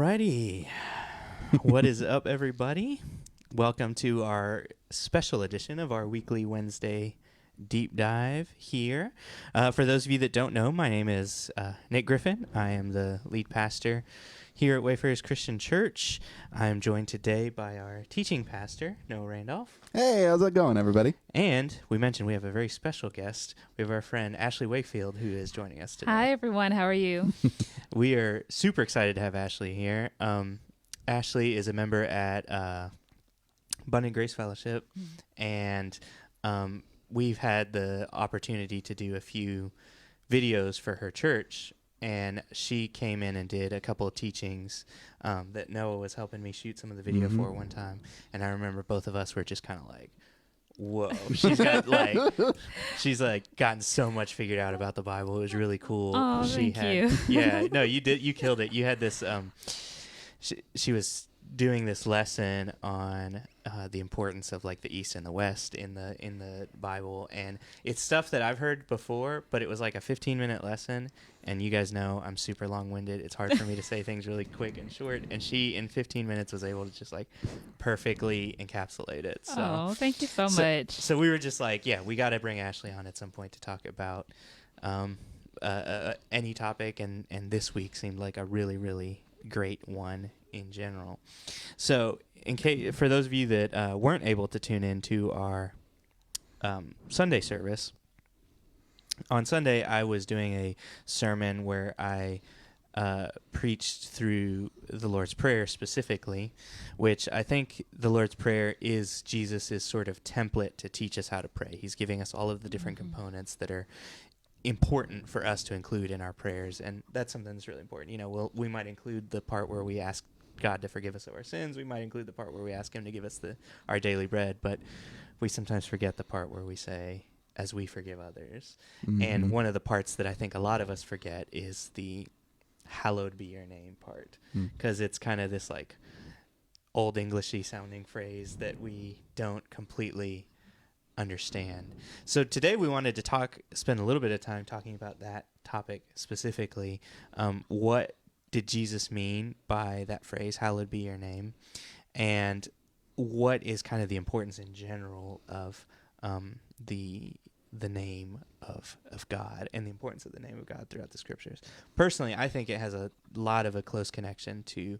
Alrighty. What is up, everybody? Welcome to our special edition of our weekly Wednesday deep dive here. For those of you that don't know, my name is Nick Griffin. I am the lead pastor here at Wayfarers Christian Church. I am joined today by our teaching pastor, Noah Randolph. Hey, how's it going, everybody? And we mentioned we have a very special guest. We have our friend Ashley Wakefield, who is joining us today. Hi, everyone. How are you? We are super excited to have Ashley here. Ashley is a member at Abundant Grace Fellowship, and we've had the opportunity to do a few videos for her church, and she came in and did a couple of teachings that Noah was helping me shoot some of the video for one time, and I remember both of us were just kind of like, whoa, she's gotten so much figured out about the Bible. It was really cool. Oh, thank you. Yeah, no, you killed it. You had this she was doing this lesson on the importance of like the East and the West in the Bible, and it's stuff that I've heard before, but it was like a 15-minute lesson, and you guys know I'm super long-winded. It's hard for me to say things really quick and short, and she in 15 minutes was able to just like perfectly encapsulate it. So, oh, thank you so much. So we were just like, yeah, we got to bring Ashley on at some point to talk about any topic, and this week seemed like a really, really great one in general. So for those of you that weren't able to tune in to our Sunday service, on Sunday I was doing a sermon where I preached through the Lord's Prayer specifically, which I think the Lord's Prayer is Jesus' sort of template to teach us how to pray. He's giving us all of the different components that are important for us to include in our prayers, and that's something that's really important. You know, we might include the part where we ask God to forgive us of our sins. We might include the part where we ask him to give us our daily bread, but we sometimes forget the part where we say, as we forgive others. Mm-hmm. And one of the parts that I think a lot of us forget is the hallowed be your name part, because it's kind of this like old Englishy sounding phrase that we don't completely understand. So today we wanted to spend a little bit of time talking about that topic specifically. What did Jesus mean by that phrase, hallowed be your name? And what is kind of the importance in general of the name of God, and the importance of the name of God throughout the scriptures? Personally, I think it has a lot of a close connection to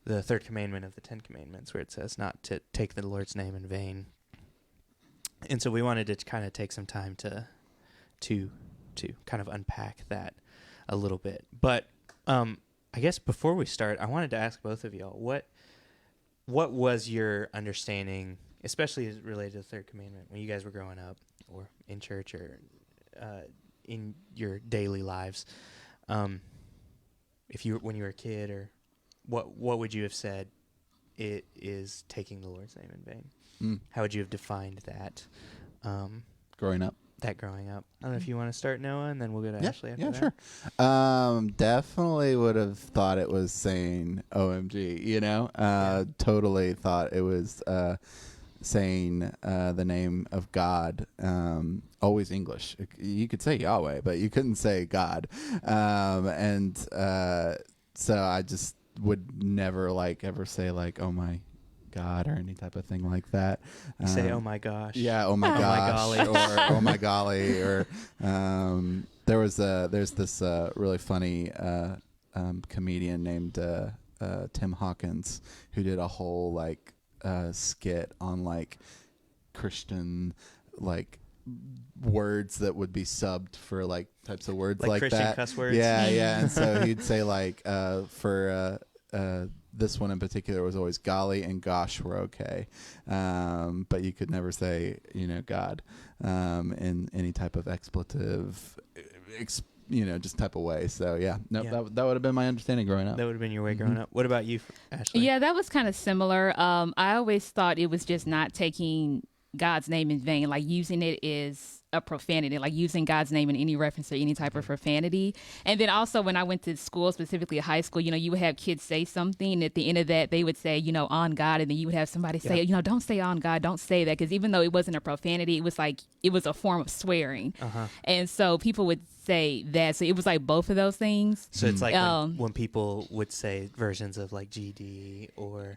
the third commandment of the 10 Commandments, where it says not to take the Lord's name in vain. And so we wanted to kind of take some time to kind of unpack that a little bit. But I guess before we start, I wanted to ask both of y'all, what was your understanding, especially as related to the third commandment, when you guys were growing up, or in church, or in your daily lives? When you were a kid, or what would you have said it is taking the Lord's name in vain? How would you have defined that? Growing up. I don't know if you want to start, Noah, and then we'll go to Ashley after that. Yeah, sure. Definitely would have thought it was saying OMG, you know? Totally thought it was saying the name of God. Always English. You could say Yahweh, but you couldn't say God. So I just would never ever say oh my God or any type of thing like that. You say, oh my gosh. Yeah, oh my gosh, or oh my golly, or there's this really funny comedian named Tim Hawkins, who did a whole skit on Christian words that would be subbed for types of words like Christian that. Cuss words. Yeah, and so he'd say for this one in particular was always golly and gosh were okay, but you could never say God in any type of expletive, just type of way. So that would have been my understanding growing up. That would have been your way growing up. What about you, Ashley? Yeah, that was kind of similar. I always thought it was just not taking God's name in vain, like using it is a profanity, like using God's name in any reference to any type of profanity. And then also when I went to school, specifically high school, you would have kids say something, and at the end of that they would say, on God, and then you would have somebody say, don't say on God, don't say that, because even though it wasn't a profanity, it was like it was a form of swearing. And so people would say that, so it was like both of those things. So it's like when people would say versions of like GD or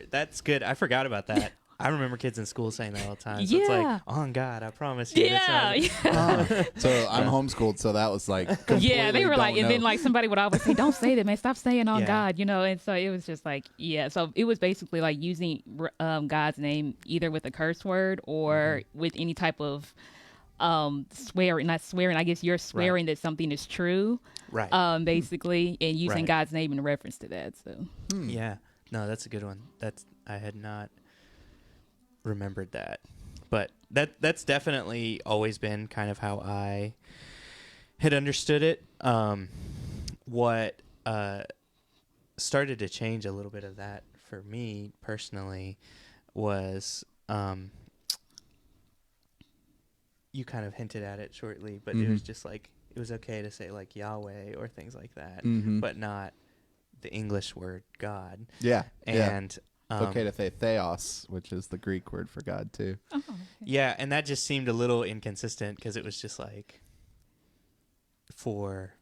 that's good. I forgot about that. I remember kids in school saying that all the time. So it's like, on God, I promise you. So I'm homeschooled, so that was like they were like, and then like somebody would always say, don't say that, man, stop saying on God, and so it was just like, so it was basically like using God's name either with a curse word or with any type of swearing, not swearing, I guess you're swearing that something is true, right? Basically, and using God's name in reference to that. So no, that's a good one. I had not remembered that, but that's definitely always been kind of how I had understood it. What started to change a little bit of that for me personally was you kind of hinted at it shortly, but it was just like it was okay to say like Yahweh or things like that, but not the English word God. And okay to say theos, which is the Greek word for God too. Oh, okay. Yeah, and that just seemed a little inconsistent because it was just like for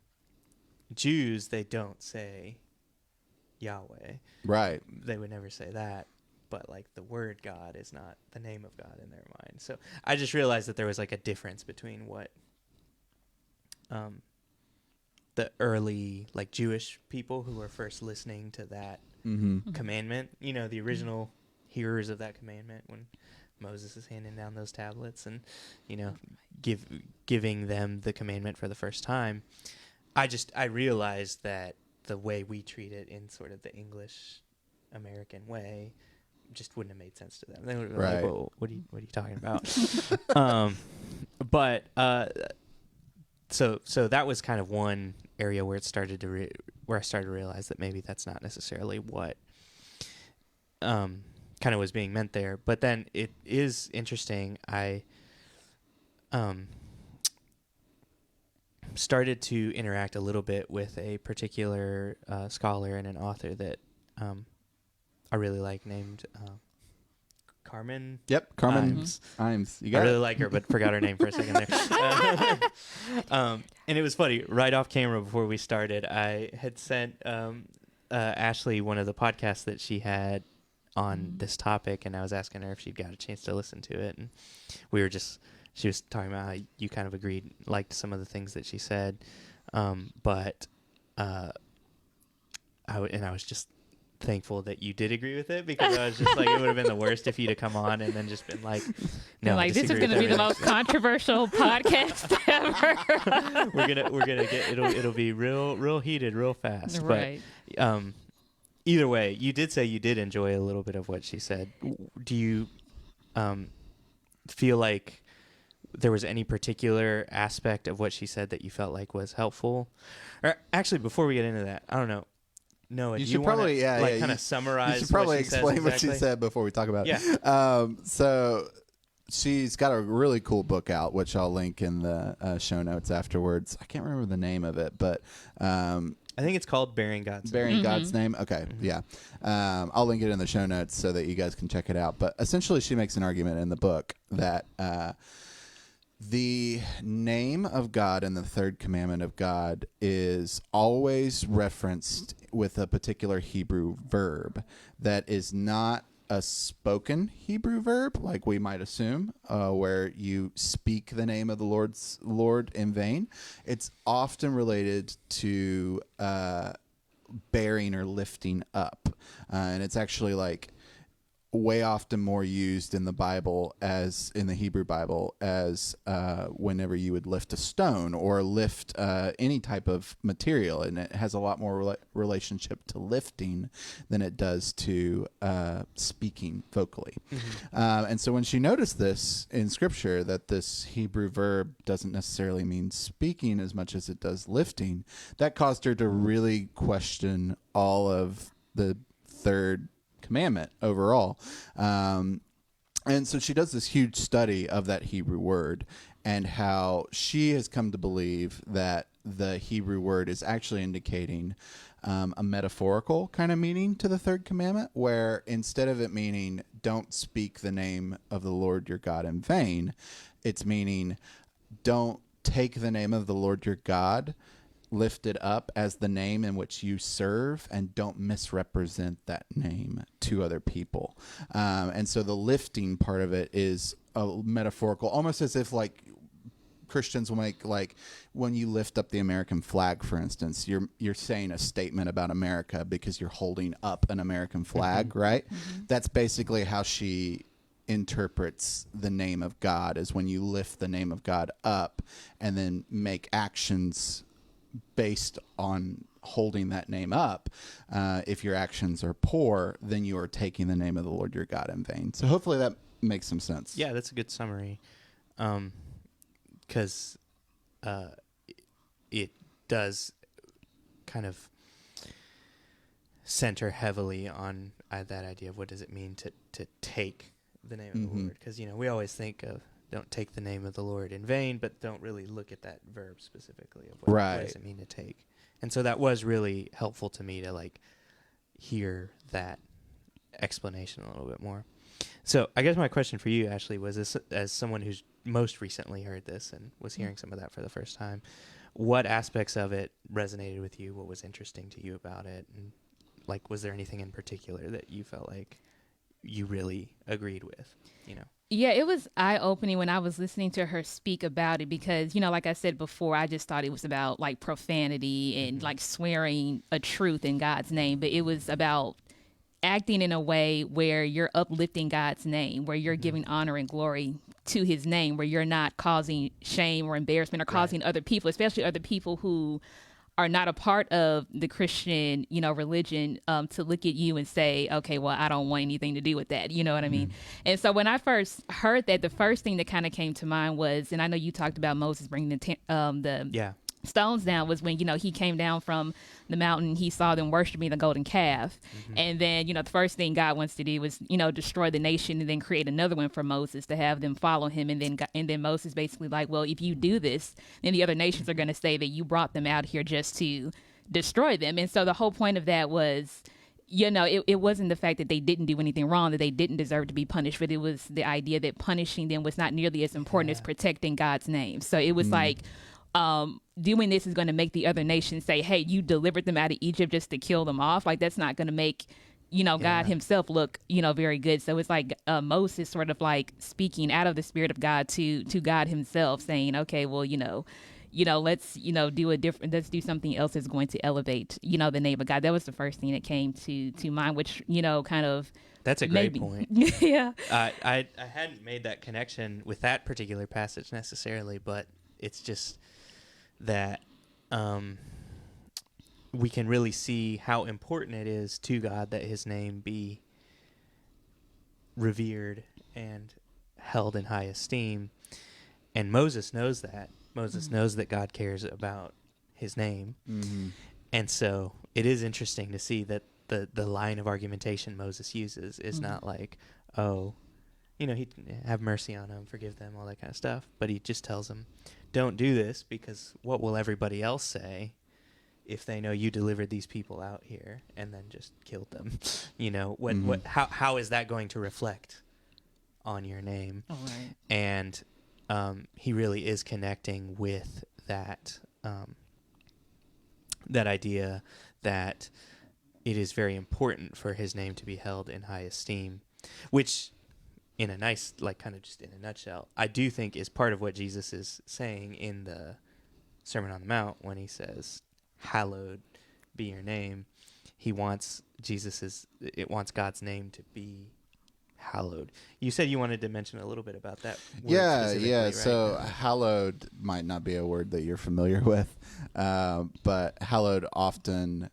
Jews, they don't say Yahweh. Right. They would never say that. But like the word God is not the name of God in their mind. So I just realized that there was like a difference between what the early like Jewish people who were first listening to that commandment, the original hearers of that commandment when Moses is handing down those tablets and, giving them the commandment for the first time. I realized that the way we treat it in sort of the English American way just wouldn't have made sense to them. They would have been like, "Whoa, what are you talking about?" So that was kind of one area where it started to where I started to realize that maybe that's not necessarily what kind of was being meant there. But then it is interesting. I started to interact a little bit with a particular scholar and an author that I really like named Carmen. Yep, Carmen Imes. You got I really it. like her, but forgot her name for a second there. And it was funny. Right off camera before we started, I had sent Ashley one of the podcasts that she had on this topic, and I was asking her if she'd got a chance to listen to it. And she was talking about how you kind of liked some of the things that she said, but I was just thankful that you did agree with it, because I was just like, it would have been the worst if you'd have come on and then just been like, no, like, this is going to be the most controversial podcast ever. we're gonna get it'll be real heated real fast. Right. But either way, you did say you did enjoy a little bit of what she said. Do you feel like there was any particular aspect of what she said that you felt like was helpful? Or actually, before we get into that, I don't know. Noah, You do should you probably kind of summarize? You should probably what she explain says what exactly? she said before we talk about it. Yeah. So she's got a really cool book out, which I'll link in the show notes afterwards. I can't remember the name of it, but I think it's called Bearing God's Bearing God's Name. Okay, yeah. I'll link it in the show notes so that you guys can check it out. But essentially, she makes an argument in the book that the name of God and the third commandment of God is always referenced with a particular Hebrew verb that is not a spoken Hebrew verb, like we might assume, where you speak the name of the Lord in vain. It's often related to bearing or lifting up, and it's actually like way often more used in the Bible, as in the Hebrew Bible, as whenever you would lift a stone or lift any type of material, and it has a lot more relationship to lifting than it does to speaking vocally. And so when she noticed this in Scripture, that this Hebrew verb doesn't necessarily mean speaking as much as it does lifting, that caused her to really question all of the third commandment overall. And And so she does this huge study of that Hebrew word and how she has come to believe that the Hebrew word is actually indicating a metaphorical kind of meaning to the third commandment, where instead of it meaning don't speak the name of the Lord your God in vain, it's meaning don't take the name of the Lord your God, lift it up as the name in which you serve, and don't misrepresent that name to other people. And so the lifting part of it is a metaphorical, almost as if like Christians will make, like when you lift up the American flag, for instance, you're saying a statement about America because you're holding up an American flag, right? That's basically how she interprets the name of God, is when you lift the name of God up and then make actions based on holding that name up. If your actions are poor, then you are taking the name of the Lord your God in vain. So hopefully that makes some sense. Yeah, that's a good summary. Because it does kind of center heavily on that idea of what does it mean to take the name of the Lord. Because, we always think of don't take the name of the Lord in vain, but don't really look at that verb specifically of what does it mean to take. And so that was really helpful to me to like hear that explanation a little bit more. So I guess my question for you, Ashley, was this, as someone who's most recently heard this and was hearing some of that for the first time, what aspects of it resonated with you? What was interesting to you about it? And like, was there anything in particular that you felt like you really agreed with, Yeah, it was eye-opening when I was listening to her speak about it because, like I said before, I just thought it was about like profanity and like swearing a truth in God's name, but it was about acting in a way where you're uplifting God's name, where you're giving honor and glory to his name, where you're not causing shame or embarrassment or causing other people, especially other people who are not a part of the Christian, religion, to look at you and say, okay, well, I don't want anything to do with that. You know what I mean? And so when I first heard that, the first thing that kind of came to mind was, and I know you talked about Moses bringing the stones down, was when, he came down from the mountain, he saw them worshiping the golden calf. And then, the first thing God wants to do was, destroy the nation and then create another one for Moses to have them follow him. And then Moses basically like, well, if you do this, then the other nations are going to say that you brought them out here just to destroy them. And so the whole point of that was, it wasn't the fact that they didn't do anything wrong, that they didn't deserve to be punished, but it was the idea that punishing them was not nearly as important as protecting God's name. So it was like, doing this is going to make the other nations say, hey, you delivered them out of Egypt just to kill them off. Like, that's not going to make, God himself look, very good. So it's like Moses sort of like speaking out of the Spirit of God to God himself, saying, okay, well, let's, let's do something else that's going to elevate, the name of God. That was the first thing that came to mind, which, kind of. That's a great point. Yeah. I hadn't made that connection with that particular passage necessarily, but it's just that we can really see how important it is to God that his name be revered and held in high esteem. And Moses knows that. Moses knows that God cares about his name. And so it is interesting to see that the line of argumentation Moses uses is not like, oh, he'd have mercy on them, forgive them, all that kind of stuff. But he just tells them, don't do this, because what will everybody else say if they know you delivered these people out here and then just killed them? How is that going to reflect on your name? All right. And he really is connecting with that that idea that it is very important for his name to be held in high esteem, which, in a nice, like, kind of just in a nutshell, I do think is part of what Jesus is saying in the Sermon on the Mount when he says, hallowed be your name. It wants God's name to be hallowed. You said you wanted to mention a little bit about that word specifically, right? So hallowed might not be a word that you're familiar with, but hallowed often,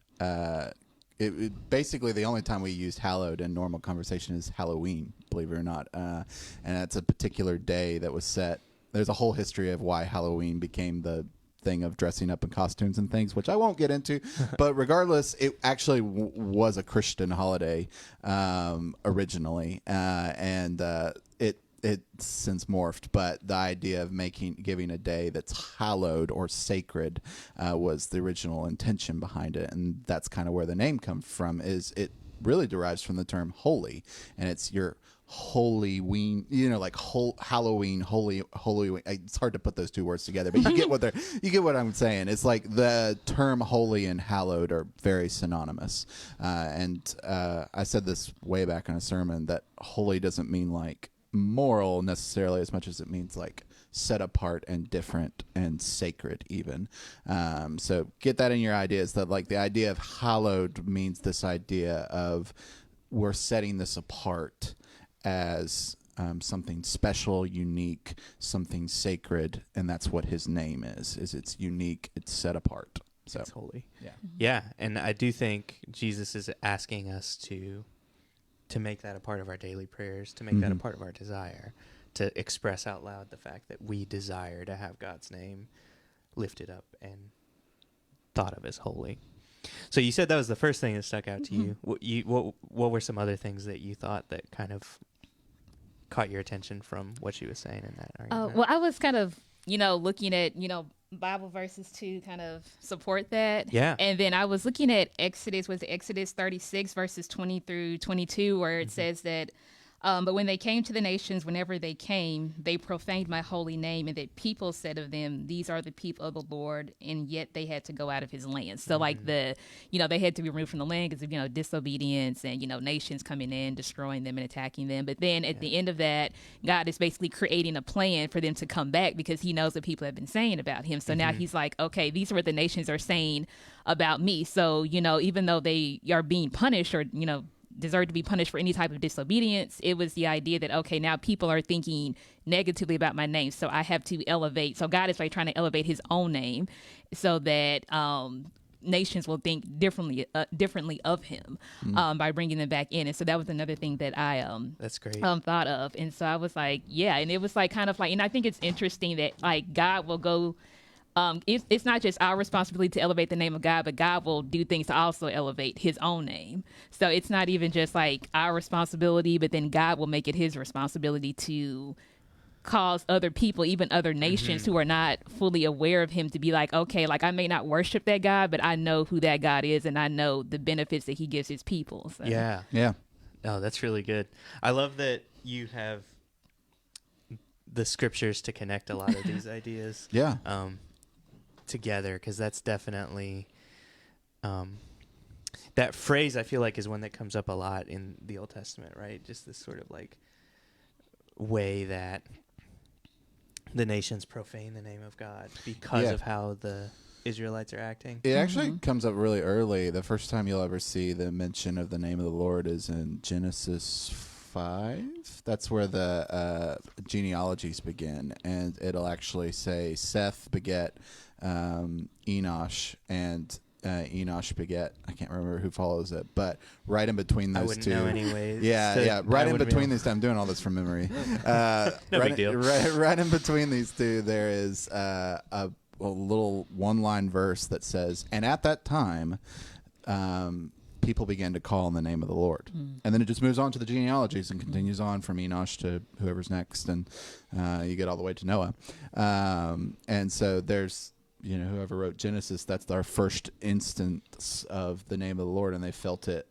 it basically the only time we used hallowed in normal conversation is Halloween, believe it or not. And that's a particular day that was set. There's a whole history of why Halloween became the thing of dressing up in costumes and things, which I won't get into. But regardless, it actually was a Christian holiday originally, and it's since morphed. But the idea of giving a day that's hallowed or sacred was the original intention behind it, and that's kind of where the name comes from. Is it really derives from the term holy, and it's your Hollyween, like Halloween, holy. It's hard to put those two words together, but you get what I'm saying. It's like the term holy and hallowed are very synonymous. And I said this way back in a sermon that holy doesn't mean like moral necessarily as much as it means like set apart and different and sacred even. So get that in your ideas, that like the idea of hallowed means this idea of we're setting this apart as something special, unique, something sacred, and that's what his name is it's unique, it's set apart. So it's holy. Yeah. Yeah, and I do think Jesus is asking us to make that a part of our daily prayers, to make that a part of our desire, to express out loud the fact that we desire to have God's name lifted up and thought of as holy. So you said that was the first thing that stuck out to you. What were some other things that you thought that kind of caught your attention from what she was saying in that argument? Well, I was kind of, looking at, Bible verses to kind of support that. Yeah. And then I was looking at Exodus 36 verses 20 through 22, where it says that, but when they came to the nations, whenever they came, they profaned my holy name, and that people said of them, these are the people of the Lord, and yet they had to go out of his land. So like they had to be removed from the land because of, disobedience and, nations coming in, destroying them and attacking them. But then at the end of that, God is basically creating a plan for them to come back because he knows what people have been saying about him. So now he's like, okay, these are what the nations are saying about me. So, even though they are being punished or, deserve to be punished for any type of disobedience, it was the idea that, okay, now people are thinking negatively about my name, so I have to elevate. So God is like trying to elevate his own name so that nations will think differently of him by bringing them back in. And so that was another thing that I that's great thought of. And so I was like, yeah, and it was like kind of like, and I think it's interesting that like God will go, it's not just our responsibility to elevate the name of God, but God will do things to also elevate his own name. So it's not even just like our responsibility, but then God will make it his responsibility to cause other people, even other nations who are not fully aware of him, to be like, okay, like I may not worship that God, but I know who that God is, and I know the benefits that he gives his people. So. Yeah. Yeah. Oh, that's really good. I love that you have the scriptures to connect a lot of these ideas. Yeah. Together, because that's definitely that phrase I feel like is one that comes up a lot in the Old Testament, right? Just this sort of like way that the nations profane the name of God because of how the Israelites are acting. It actually comes up really early. The first time you'll ever see the mention of the name of the Lord is in Genesis 5. That's where the genealogies begin, and it'll actually say Seth beget Enosh, and Enosh beget, I can't remember who follows it, but right in between those two. I wouldn't know anyways. Right in between these two. I'm doing all this from memory. No big deal. Right in between these two, there is a little one-line verse that says, and at that time, people began to call on the name of the Lord. And then it just moves on to the genealogies and continues on from Enosh to whoever's next, and you get all the way to Noah. And so there's, whoever wrote Genesis, that's our first instance of the name of the Lord, and they felt it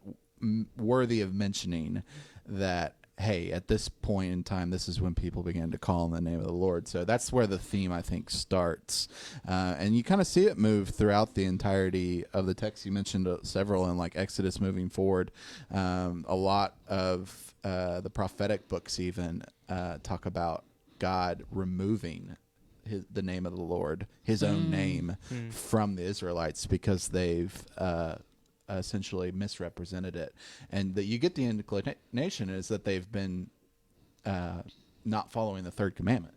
worthy of mentioning that, hey, at this point in time, this is when people began to call on the name of the Lord. So that's where the theme, I think, starts. And you kind of see it move throughout the entirety of the text. You mentioned several in like Exodus moving forward. A lot of the prophetic books even talk about God removing the name of the Lord, his own name, from the Israelites because they've essentially misrepresented it. And that you get the inclination is that they've been not following the third commandment.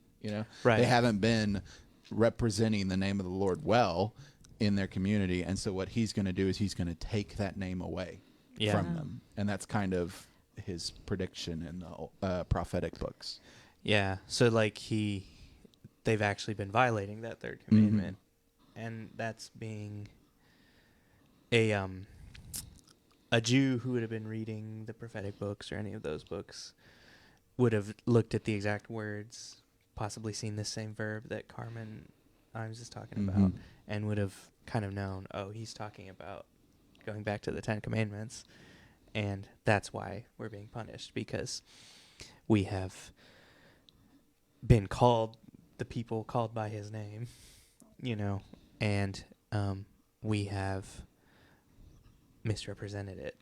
Right. They haven't been representing the name of the Lord well in their community, and so what he's going to do is he's going to take that name away from them, and that's kind of his prediction in the prophetic books. Yeah, so like they've actually been violating that third commandment and that's being a Jew who would have been reading the prophetic books or any of those books would have looked at the exact words, possibly seen the same verb that Carmen Imes is talking about, and would have kind of known, oh, he's talking about going back to the Ten Commandments, and that's why we're being punished, because we have been called, the people called by his name, and we have misrepresented it,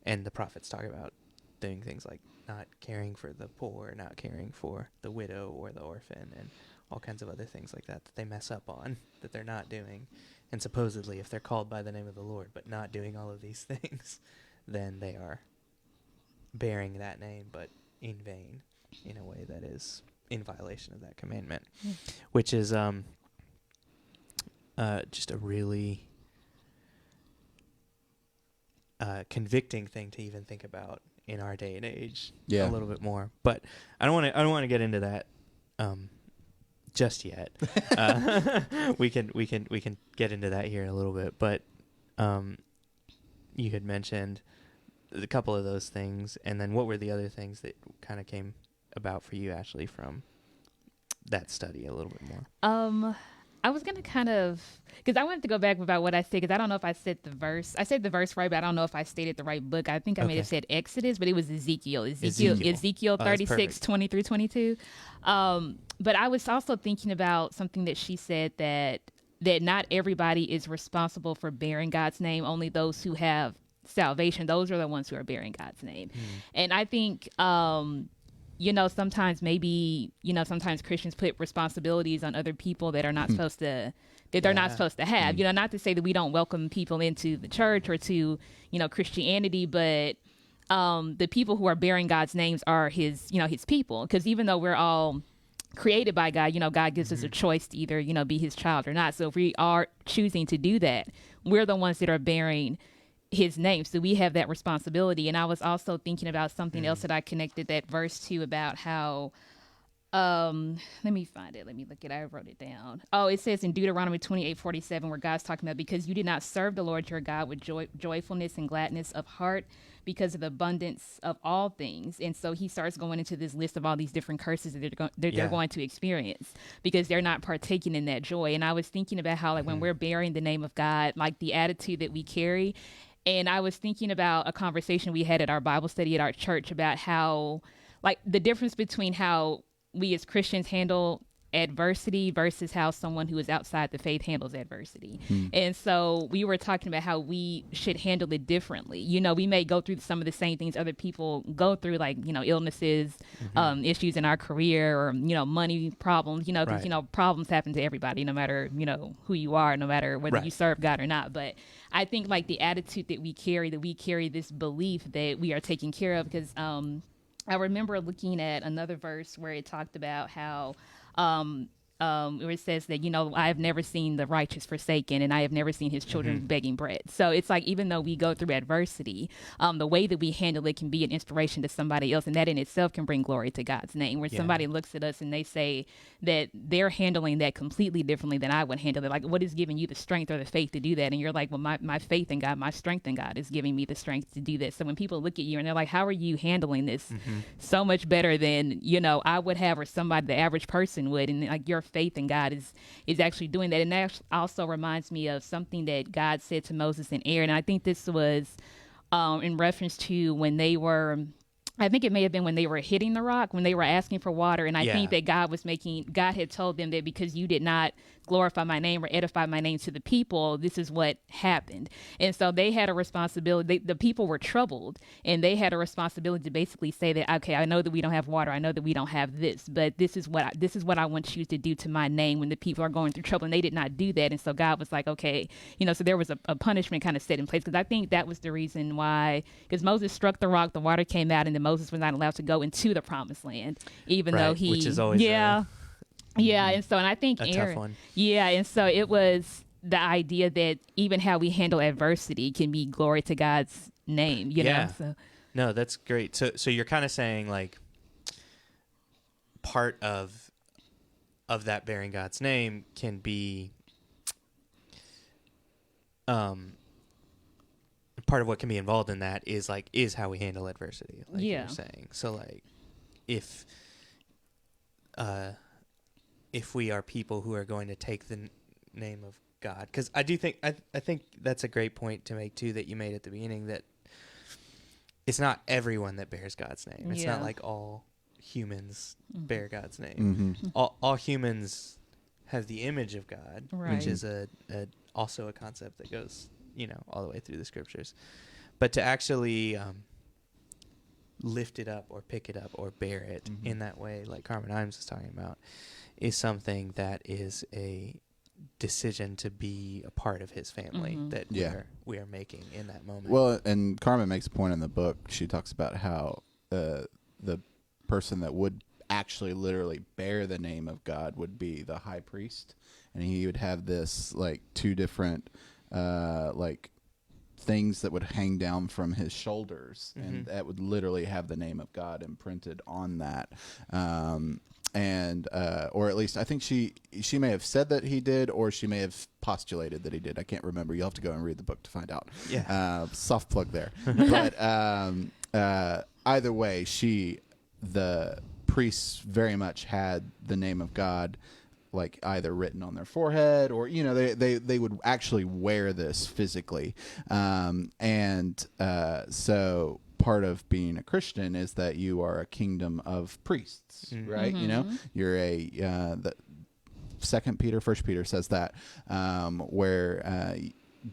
and the prophets talk about doing things like not caring for the poor, not caring for the widow or the orphan, and all kinds of other things like that they mess up on, that they're not doing. And supposedly, if they're called by the name of the Lord but not doing all of these things, then they are bearing that name but in vain, in a way that is in violation of that commandment, which is just a really convicting thing to even think about in our day and age a little bit more. But I don't want to get into that just yet. We can get into that here in a little bit. But you had mentioned a couple of those things, and then what were the other things that kind of came about for you, Ashley, from that study a little bit more? I was going to kind of, because I wanted to go back about what I said, because I don't know if I said the verse. I said the verse right, but I don't know if I stated the right book. I think I may have said Exodus, but it was Ezekiel 36, 20 through 22. But I was also thinking about something that she said, that not everybody is responsible for bearing God's name. Only those who have salvation, those are the ones who are bearing God's name. And I think sometimes sometimes Christians put responsibilities on other people that are not supposed to, that they're not supposed to have. Not to say that we don't welcome people into the church or to, Christianity, but the people who are bearing God's names are his people. Because even though we're all created by God, God gives us a choice to either, be his child or not. So if we are choosing to do that, we're the ones that are bearing his name, so we have that responsibility. And I was also thinking about something else that I connected that verse to, about how let me find it, let me look at it, I wrote it down. It says in Deuteronomy 28:47, where God's talking about, because you did not serve the Lord your God with joyfulness and gladness of heart, because of the abundance of all things. And so he starts going into this list of all these different curses that they're going to experience because they're not partaking in that joy. And I was thinking about how, like, when we're bearing the name of God, like the attitude that we carry. And I was thinking about a conversation we had at our Bible study at our church about how, like, the difference between how we as Christians handle adversity versus how someone who is outside the faith handles adversity. And so we were talking about how we should handle it differently. We may go through some of the same things other people go through, like, illnesses, issues in our career, or, money problems, because, problems happen to everybody, no matter, who you are, no matter whether you serve God or not. But I think, like, the attitude that we carry this belief that we are taken care of, because I remember looking at another verse where it talked about how where it says that, I have never seen the righteous forsaken, and I have never seen his children begging bread. So it's like, even though we go through adversity, the way that we handle it can be an inspiration to somebody else, and that in itself can bring glory to God's name, where somebody looks at us and they say that they're handling that completely differently than I would handle it. Like, what is giving you the strength or the faith to do that? And you're like, well, my faith in God, my strength in God is giving me the strength to do this. So when people look at you and they're like, how are you handling this so much better than, I would have, or somebody, the average person would, and like, your faith in God is actually doing that. And that also reminds me of something that God said to Moses and Aaron. And I think this was in reference to when they were, I think it may have been when they were hitting the rock, when they were asking for water. And I think that God had told them that because you did not glorify my name or edify my name to the people, this is what happened. And so they had a responsibility. The people were troubled, and they had a responsibility to basically say that, okay, I know that we don't have water, I know that we don't have this, but this is what I want you to do to my name when the people are going through trouble. And they did not do that. And so God was like, okay, so there was a punishment kind of set in place, because I think that was the reason why, because Moses struck the rock, the water came out, and then Moses was not allowed to go into the promised land, even though he, which is always and so, and I think a Aaron, tough one. and so it was the idea that even how we handle adversity can be glory to God's name, know. So no, that's great. So you're kind of saying, like, part of that bearing God's name can be part of what can be involved in that is how we handle adversity, like you Yeah. were saying. So like if we are people who are going to take the name of God, because I do think I think that's a great point to make too, that you made at the beginning, that it's not everyone that bears God's name. It's not Yeah. like all humans bear God's name. Mm-hmm. All humans have the image of God, Right. which is also a concept that goes, all the way through the scriptures. But to actually lift it up or pick it up or bear it in that way, like Carmen Imes was talking about, is something that is a decision to be a part of his family that we are making in that moment. Well, and Carmen makes a point in the book. She talks about how the person that would actually literally bear the name of God would be the high priest, and he would have this like two different like things that would hang down from his shoulders, and that would literally have the name of God imprinted on that. And or at least I think she may have said that he did, or she may have postulated that he did. I can't remember. You'll have to go and read the book to find out. Yeah. Soft plug there. But either way, the priests very much had the name of God like either written on their forehead, or they would actually wear this physically. So part of being a Christian is that you are a kingdom of priests, right? You're the First Peter says that, where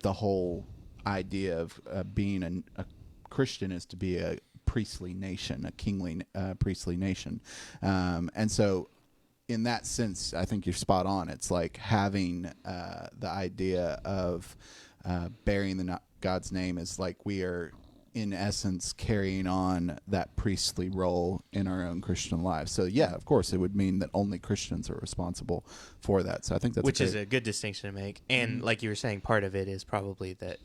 the whole idea of being a Christian is to be a priestly nation, a kingly priestly nation. And so in that sense, I think you're spot on. It's like having the idea of bearing God's name is like we are, in essence, carrying on that priestly role in our own Christian lives. So yeah, of course, it would mean that only Christians are responsible for that. So I think that's is a good distinction to make. And like you were saying, part of it is probably that,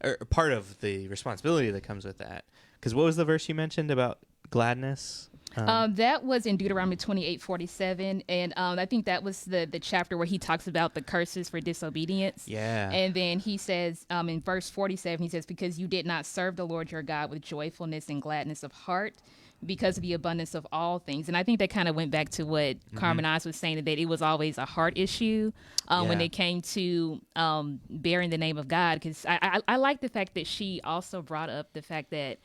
or part of the responsibility that comes with that. Because what was the verse you mentioned about gladness? That was in Deuteronomy 28:47, and I think that was the chapter where he talks about the curses for disobedience. Yeah. And then he says in verse 47, he says, because you did not serve the Lord your God with joyfulness and gladness of heart, because of the abundance of all things. And I think that kind of went back to what Carmen Imes was saying, that it was always a heart issue when it came to bearing the name of God. Because I like the fact that she also brought up the fact that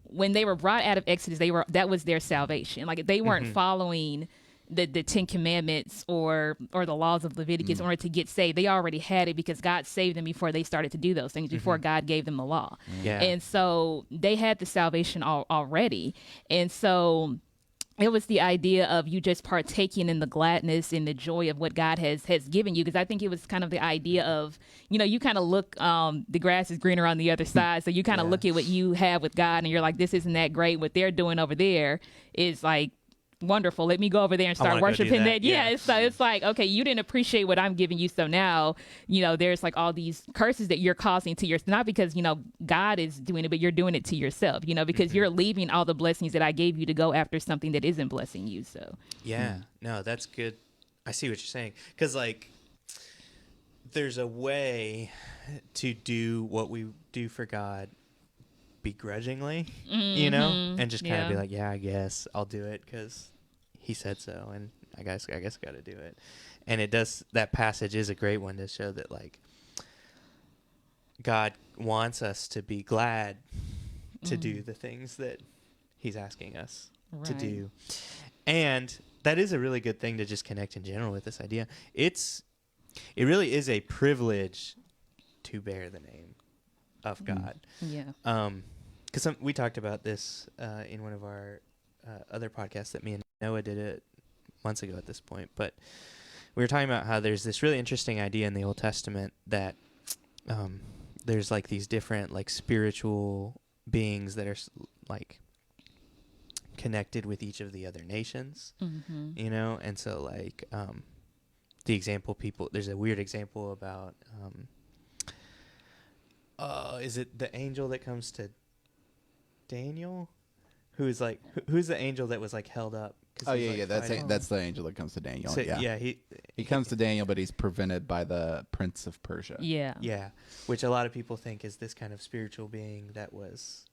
when they were brought out of Exodus, that was their salvation. Like they weren't following the 10 commandments or the laws of Leviticus in order to get saved. They already had it because God saved them before they started to do those things, before God gave them the law. Yeah. And so they had the salvation already. And so it was the idea of you just partaking in the gladness and the joy of what God has given you. Because I think it was kind of the idea of, you kind of look, the grass is greener on the other side. So you kind of look at what you have with God and you're like, this isn't that great. What they're doing over there is like wonderful. Let me go over there and start worshiping that. Yeah. So it's like, okay, you didn't appreciate what I'm giving you. So now, there's like all these curses that you're causing to yourself, not because, God is doing it, but you're doing it to yourself, because you're leaving all the blessings that I gave you to go after something that isn't blessing you. So, yeah, no, that's good. I see what you're saying. Because like, there's a way to do what we do for God begrudgingly, and just kind of be like, yeah, I guess I'll do it because he said so, and I guess I got to do it. And it does. That passage is a great one to show that like God wants us to be glad to do the things that he's asking us to do, and that is a really good thing to just connect in general with this idea. It really is a privilege to bear the name of God. Yeah. Because we talked about this in one of our other podcasts that me and Noah did it months ago at this point. But we were talking about how there's this really interesting idea in the Old Testament that there's like these different like spiritual beings that are like connected with each of the other nations, and so like the example there's a weird example about is it the angel that comes to Daniel who's like who's the angel that was like held up? 'Cause Oh he's, yeah, like, yeah. fighting. That's the angel that comes to Daniel. So, yeah, he comes to Daniel, but he's prevented by the Prince of Persia. Yeah. Yeah, which a lot of people think is this kind of spiritual being that was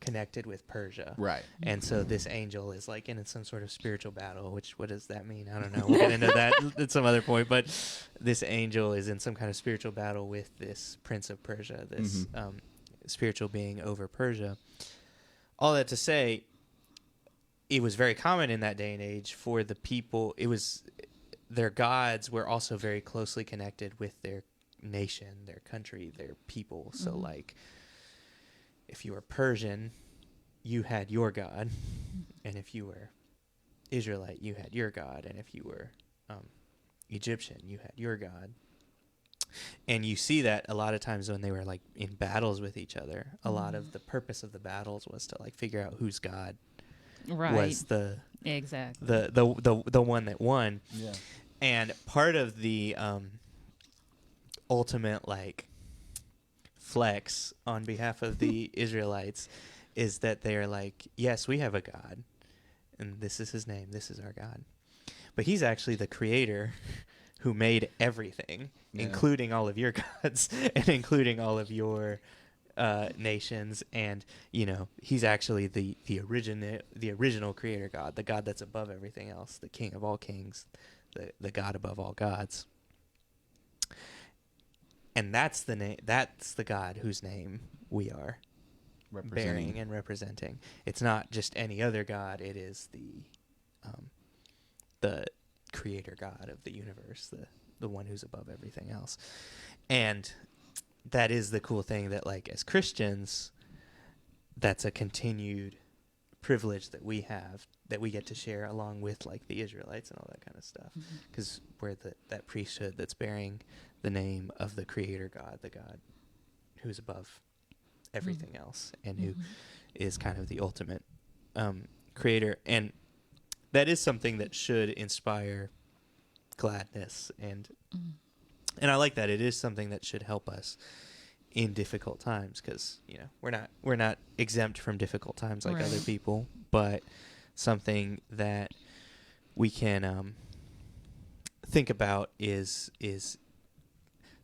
connected with Persia. Right. And so this angel is like in some sort of spiritual battle, which what does that mean? I don't know. We'll get into that at some other point. But this angel is in some kind of spiritual battle with this Prince of Persia, this spiritual being over Persia. All that to say, it was very common in that day and age for the people. It was their gods were also very closely connected with their nation, their country, their people. So like, if you were Persian, you had your god, and if you were Israelite, you had your god, and if you were Egyptian, you had your god. And you see that a lot of times when they were like in battles with each other. A lot of the purpose of the battles was to like figure out whose god was the one that won. Yeah. And part of the ultimate like flex on behalf of the Israelites is that they're like, yes, we have a God, and this is his name, this is our God. But he's actually the creator who made everything, including all of your gods and including all of your nations. And, you know, he's actually the original creator God, the God that's above everything else, the king of all kings, the God above all gods. And that's the God whose name we are bearing and representing. It's not just any other God. It is the creator God of the universe, the one who's above everything else. And that is the cool thing that, like, as Christians, that's a continued privilege that we have, that we get to share along with, like, the Israelites and all that kind of stuff. Because we're that priesthood that's bearing the name of the creator God, the God who's above everything else and who is kind of the ultimate creator. And that is something that should inspire gladness, and I like that. It is something that should help us in difficult times, because, you know, we're not exempt from difficult times like other people, but something that we can think about is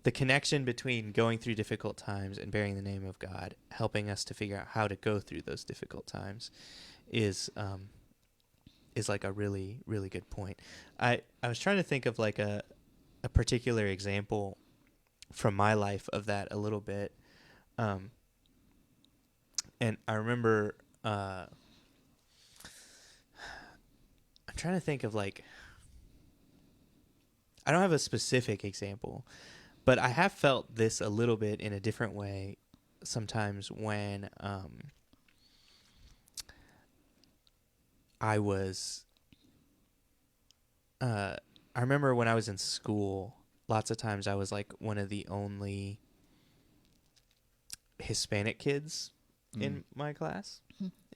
the connection between going through difficult times and bearing the name of God, helping us to figure out how to go through those difficult times, is like a really, really good point. I was trying to think of like a particular example from my life of that a little bit. And I remember, I'm trying to think of like, I don't have a specific example, but I have felt this a little bit in a different way sometimes when I remember when I was in school, lots of times I was like one of the only Hispanic kids in my class.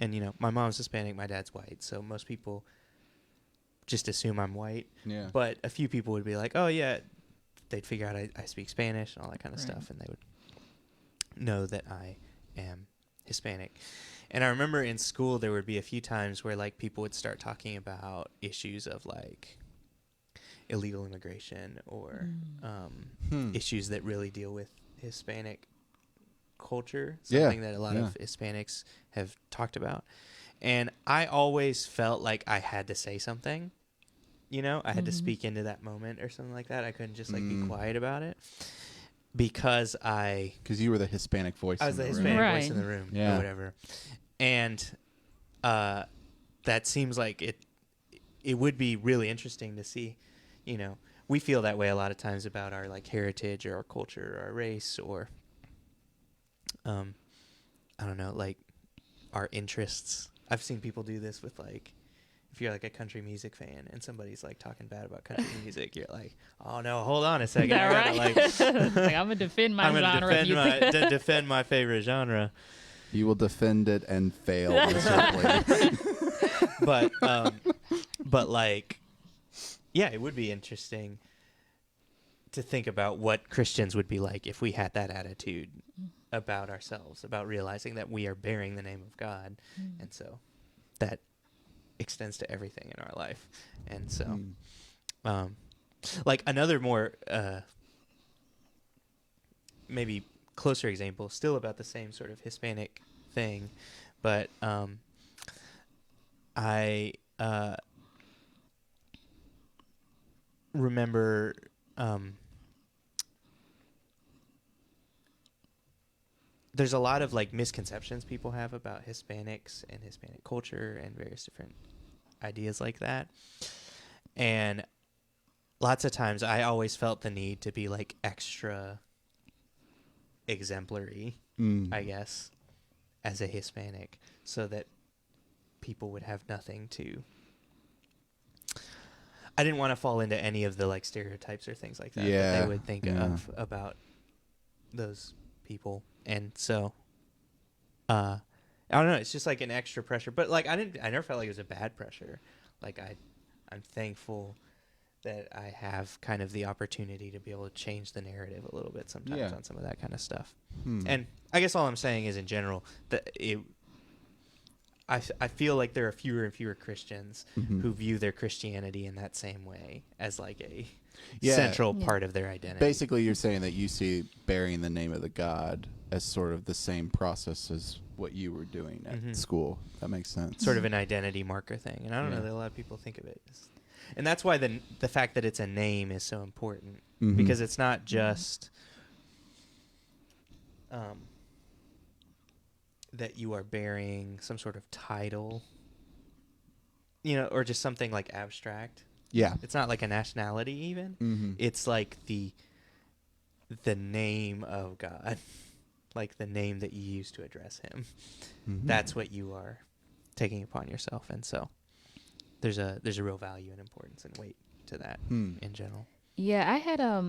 And, you know, my mom's Hispanic, my dad's white, so most people just assume I'm white. Yeah. But a few people would be like, oh, yeah, they'd figure out I speak Spanish and all that kind of stuff, and they would know that I am Hispanic. And I remember in school there would be a few times where, like, people would start talking about issues of, like, illegal immigration or issues that really deal with Hispanic culture, something that a lot of Hispanics have talked about. And I always felt like I had to say something, you know, I had to speak into that moment or something like that. I couldn't just like be quiet about it because you were the Hispanic voice. I was the Hispanic voice in the room or whatever. And that seems like it would be really interesting to see, you know, we feel that way a lot of times about our like heritage or our culture or our race or I don't know, like our interests. I've seen people do this with, like, if you're like a country music fan and somebody's like talking bad about country music, you're like, oh no, hold on a second. I gotta, like, like, I'm gonna defend my genre. Defend my favorite genre. You will defend it and fail miserably. But like, yeah, it would be interesting to think about what Christians would be like if we had that attitude about ourselves, about realizing that we are bearing the name of God. And so that extends to everything in our life. And so, like another more maybe closer example, still about the same sort of Hispanic thing, but I remember there's a lot of like misconceptions people have about Hispanics and Hispanic culture and various different ideas like that. And lots of times I always felt the need to be like extra exemplary, I guess, as a Hispanic, so that people would have nothing to. I didn't want to fall into any of the like stereotypes or things like that that they would think of about those people. And so I don't know, it's just like an extra pressure, but like I never felt like it was a bad pressure. Like I'm thankful that I have kind of the opportunity to be able to change the narrative a little bit sometimes on some of that kind of stuff. And I guess all I'm saying is in general that I feel like there are fewer and fewer Christians who view their Christianity in that same way as like a central part of their identity. Basically, you're saying that you see bearing the name of the God as sort of the same process as what you were doing at school. That makes sense. Sort of an identity marker thing. And I don't know that a lot of people think of it. And that's why the fact that it's a name is so important, because it's not just that you are bearing some sort of title, or just something like abstract. Yeah. It's not like a nationality even. It's like the name of God, like the name that you use to address him. That's what you are taking upon yourself. And so there's a real value and importance and weight to that in general. Yeah,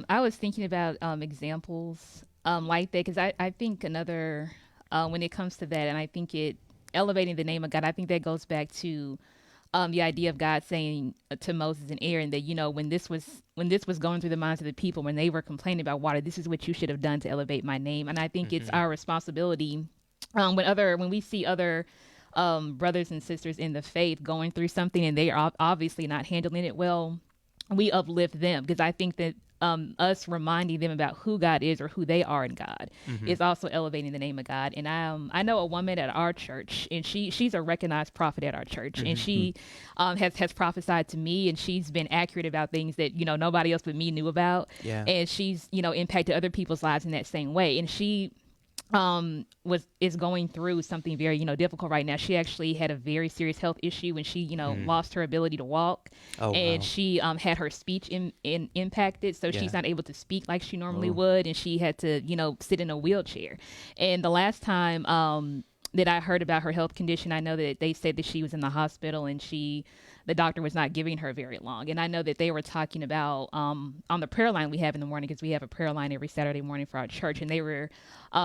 I was thinking about examples like that, because I think another when it comes to that, and I think elevating the name of God, I think that goes back to the idea of God saying to Moses and Aaron that, when this was going through the minds of the people, when they were complaining about water, this is what you should have done to elevate my name. And I think it's our responsibility when we see other brothers and sisters in the faith going through something and they are obviously not handling it well, we uplift them, because I think that us reminding them about who God is or who they are in God is also elevating the name of God. And I know a woman at our church, and she's a recognized prophet at our church, and she has prophesied to me, and she's been accurate about things that nobody else but me knew about. Yeah. And she's impacted other people's lives in that same way. And she is going through something very difficult right now. She actually had a very serious health issue when she lost her ability to walk, and she had her speech impacted, so she's not able to speak like she normally would, and she had to sit in a wheelchair. And the last time that I heard about her health condition, I know that they said that she was in the hospital and the doctor was not giving her very long. And I know that they were talking about on the prayer line we have in the morning, because we have a prayer line every Saturday morning for our church. And they were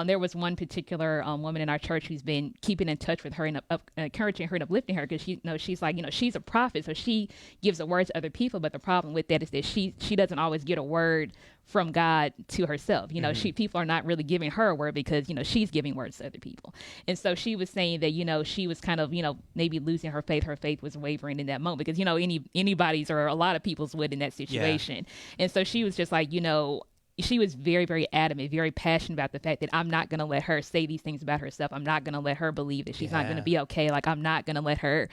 there was one particular woman in our church who's been keeping in touch with her and encouraging her and uplifting her, because she's like, she's a prophet, so she gives a word to other people. But the problem with that is that she doesn't always get a word from God to herself. People are not really giving her a word, because she's giving words to other people. And so she was saying that she was kind of maybe losing her faith. Her faith was wavering in that moment, because anybody's or a lot of people's would in that situation. And so she was just like, she was very, very adamant, very passionate about the fact that I'm not going to let her say these things about herself. I'm not going to let her believe that she's not going to be okay. Like, I'm not going to let her,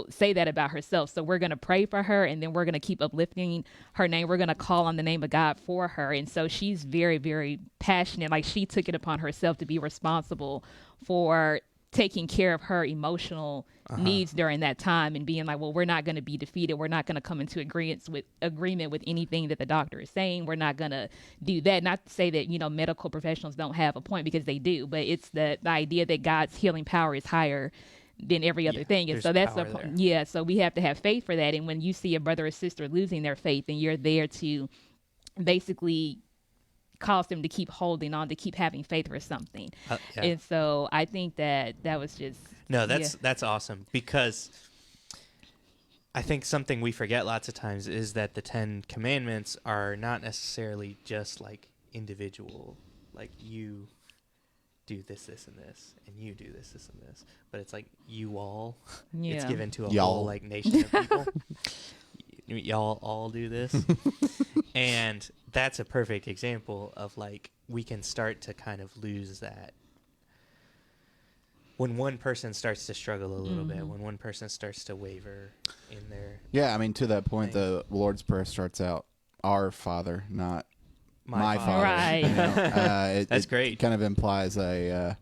say that about herself. So we're going to pray for her, and then we're going to keep uplifting her name. We're going to call on the name of God for her. And so she's very, very passionate. Like, she took it upon herself to be responsible for taking care of her emotional needs during that time, and being like, well, we're not going to be defeated. We're not going to come into agreement with anything that the doctor is saying. We're not going to do that. Not to say that, medical professionals don't have a point, because they do, but it's the idea that God's healing power is higher than every other thing. And so that's so we have to have faith for that. And when you see a brother or sister losing their faith, and you're there to basically cause them to keep holding on, to keep having faith for something. And so I think that was just that's awesome, because I think something we forget lots of times is that the 10 commandments are not necessarily just like individual, like you do this, this, and this, and you do this, this, and this. But it's like you all. Yeah. It's given to a Y'all. whole like nation of people. Y'all all do this, and that's a perfect example of like we can start to kind of lose that when one person starts to struggle a little bit, when one person starts to waver in their Yeah, I mean, to that point, thing. the Lord's Prayer starts out, "Our Father," not my Father. Right. You know? That's it great. Kind of implies a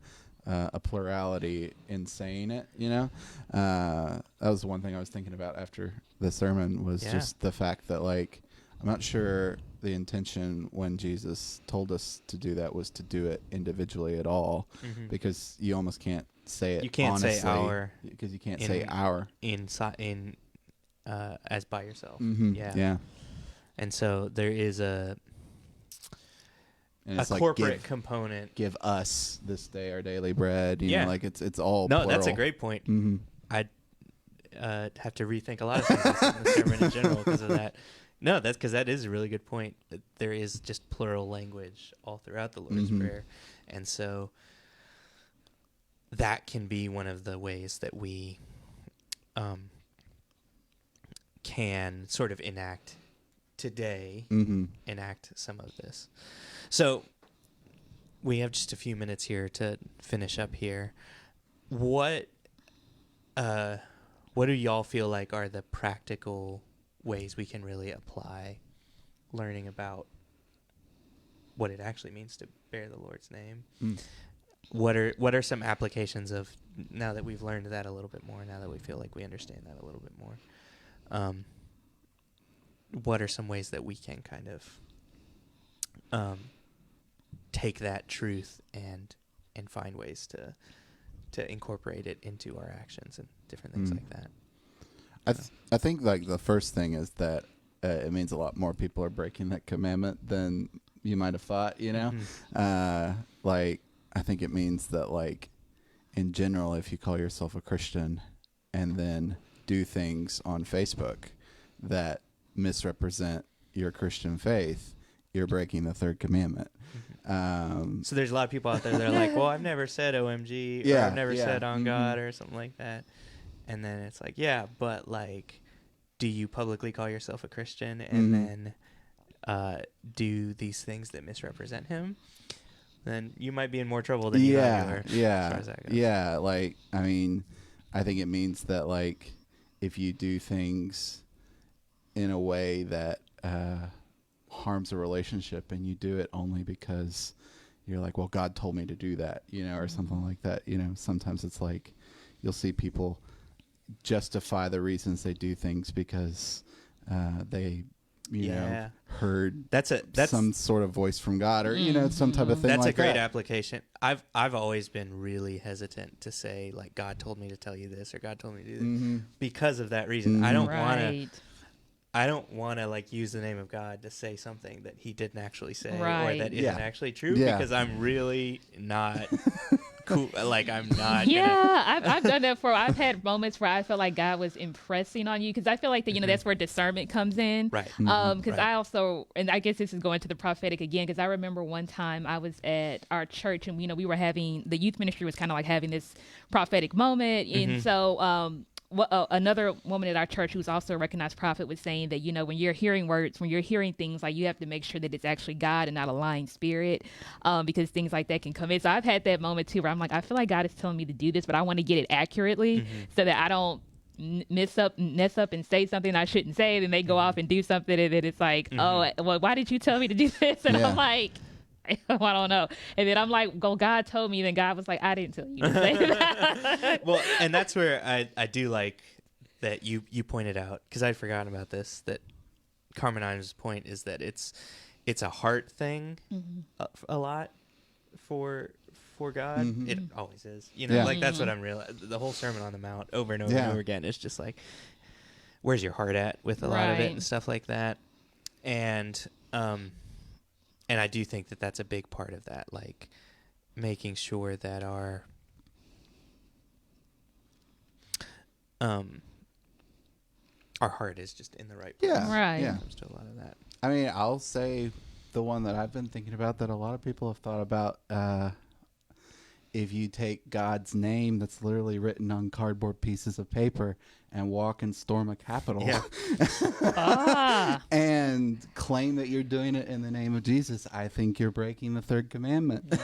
plurality in saying it. You know, that was one thing I was thinking about after the sermon was Yeah. just the fact that, like, I'm not sure the intention when Jesus told us to do that was to do it individually at all, because you almost can't say it. You can't say honestly, our because you can't in- say our. as by yourself. Yeah. Yeah. And so there is And a it's like, corporate component. give us this day our daily bread. You Yeah. know, like it's all No, plural. that's a great point. Mm-hmm. I'd have to rethink a lot of things in the sermon in general because of that. No, that's because that is a really good point. That there is just plural language all throughout the Lord's Prayer. And so that can be one of the ways that we can sort of enact some of this. So we have just a few minutes here to finish up here. What do y'all feel like are the practical ways we can really apply learning about what it actually means to bear the Lord's name? What are some applications of, now that we've learned that a little bit more, now that we feel like we understand that a little bit more, what are some ways that we can kind of take that truth and find ways to incorporate it into our actions and different things like that? I think like the first thing is that it means a lot more people are breaking that commandment than you might have thought, you know? Like, I think it means that, like, in general, if you call yourself a Christian and then do things on Facebook that misrepresent your Christian faith, you're breaking the third commandment. So there's a lot of people out there that are like, well, I've never said OMG, or I've never said on God, or something like that. And then it's like, yeah, but like, do you publicly call yourself a Christian and then do these things that misrepresent him? Then you might be in more trouble than you thought you were. As far as that goes. Yeah. Like, I mean, I think it means that, like, if you do things in a way that harms a relationship and you do it only because you're like, well, God told me to do that, you know, or something like that. You know, sometimes it's like you'll see people justify the reasons they do things because they, you know, heard that's some sort of voice from God, or you know, some type of thing. That's like a great that. application. I've always been really hesitant to say, like, God told me to tell you this, or God told me to do this, because of that reason. I don't want to like use the name of God to say something that He didn't actually say, or that isn't actually true, because I'm really not cool. Like, I'm not. I've done that before. I've had moments where I felt like God was impressing on you, because I feel like that, you know, that's where discernment comes in. Right. Because I also, and I guess this is going to the prophetic again, because I remember one time I was at our church and, you know, we were having, the youth ministry was kind of like having this prophetic moment. And so, another woman at our church who's also a recognized prophet was saying that, you know, when you're hearing words, when you're hearing things, like, you have to make sure that it's actually God and not a lying spirit, because things like that can come in. So I've had that moment too, where I'm like, I feel like God is telling me to do this, but I want to get it accurately so that I don't mess up and say something I shouldn't say. Then they go off and do something, and then it's like, oh, well, why did you tell me to do this? And I'm like, I don't know. And then I'm like, well, God told me. Then God was like, I didn't tell you to say that. Well, and that's where I do like that you pointed out, because I'd forgotten about this, that Carmenine's point is that it's a heart thing a lot for God. It always is. You know, like, that's what I'm realizing. The whole Sermon on the Mount over and over and over again is just like, where's your heart at with a lot of it and stuff like that. And I do think that that's a big part of that, like, making sure that our heart is just in the right place. Yeah, right. Yeah. When it comes to a lot of that. I mean, I'll say the one that I've been thinking about that a lot of people have thought about if you take God's name that's literally written on cardboard pieces of paper and walk and storm a capitol and claim that you're doing it in the name of Jesus, I think you're breaking the third commandment.